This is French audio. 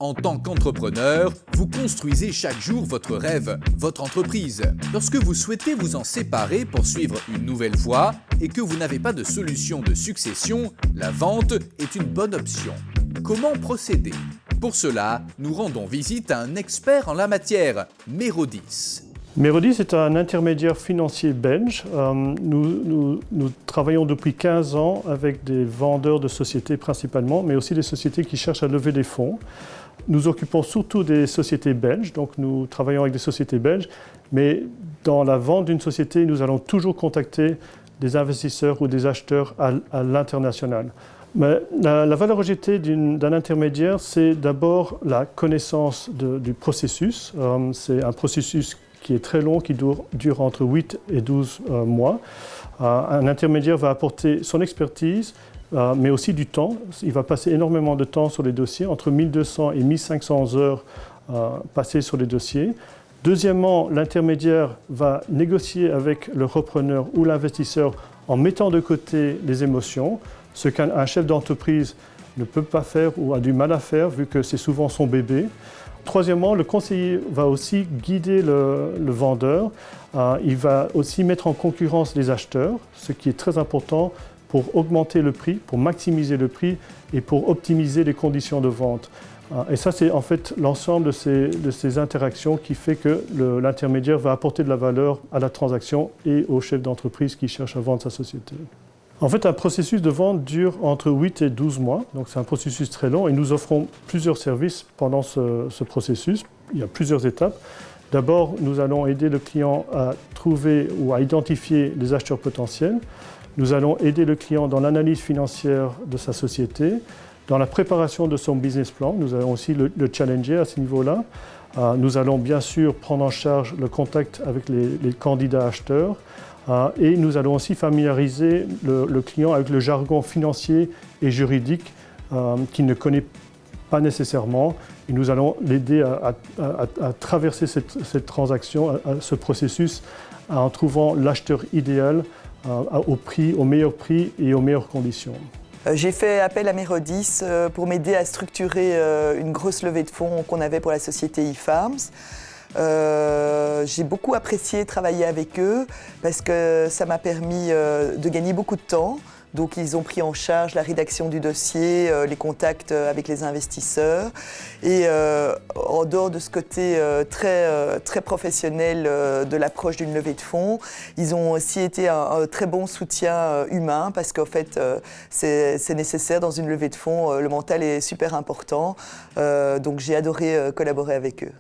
En tant qu'entrepreneur, vous construisez chaque jour votre rêve, votre entreprise. Lorsque vous souhaitez vous en séparer pour suivre une nouvelle voie et que vous n'avez pas de solution de succession, la vente est une bonne option. Comment procéder? Pour cela, nous rendons visite à un expert en la matière, Mérodis. Mérodis est un intermédiaire financier belge. Nous travaillons depuis 15 ans avec des vendeurs de sociétés principalement, mais aussi des sociétés qui cherchent à lever des fonds. Nous occupons surtout des sociétés belges, donc nous travaillons avec des sociétés belges, mais dans la vente d'une société, nous allons toujours contacter des investisseurs ou des acheteurs à l'international. Mais la valeur ajoutée d'un intermédiaire, c'est d'abord la connaissance du processus. C'est un processus qui est très long, qui dure entre 8 et 12 mois. Un intermédiaire va apporter son expertise, mais aussi du temps. Il va passer énormément de temps sur les dossiers, entre 1200 et 1500 heures passées sur les dossiers. Deuxièmement, l'intermédiaire va négocier avec le repreneur ou l'investisseur en mettant de côté les émotions, ce qu'un chef d'entreprise ne peut pas faire ou a du mal à faire, vu que c'est souvent son bébé. Troisièmement, le conseiller va aussi guider le vendeur. Il va aussi mettre en concurrence les acheteurs, ce qui est très important pour augmenter le prix, pour maximiser le prix et pour optimiser les conditions de vente. Et ça, c'est en fait l'ensemble de ces interactions qui fait que l'intermédiaire va apporter de la valeur à la transaction et au chef d'entreprise qui cherche à vendre sa société. En fait, un processus de vente dure entre 8 et 12 mois, donc c'est un processus très long et nous offrons plusieurs services pendant ce processus. Il y a plusieurs étapes. D'abord, nous allons aider le client à trouver ou à identifier les acheteurs potentiels. Nous allons aider le client dans l'analyse financière de sa société, dans la préparation de son business plan. Nous allons aussi le challenger à ce niveau-là. Nous allons bien sûr prendre en charge le contact avec les candidats acheteurs. Et nous allons aussi familiariser le client avec le jargon financier et juridique qu'il ne connaît pas nécessairement. Et nous allons l'aider à traverser cette transaction, ce processus, en trouvant l'acheteur idéal au meilleur prix et aux meilleures conditions. J'ai fait appel à Mérodis pour m'aider à structurer une grosse levée de fonds qu'on avait pour la société eFarms. J'ai beaucoup apprécié travailler avec eux parce que ça m'a permis de gagner beaucoup de temps. Donc ils ont pris en charge la rédaction du dossier, les contacts avec les investisseurs. Et en dehors de ce côté très professionnel de l'approche d'une levée de fonds, ils ont aussi été un très bon soutien humain parce qu'en fait c'est nécessaire dans une levée de fonds, le mental est super important. Donc j'ai adoré collaborer avec eux.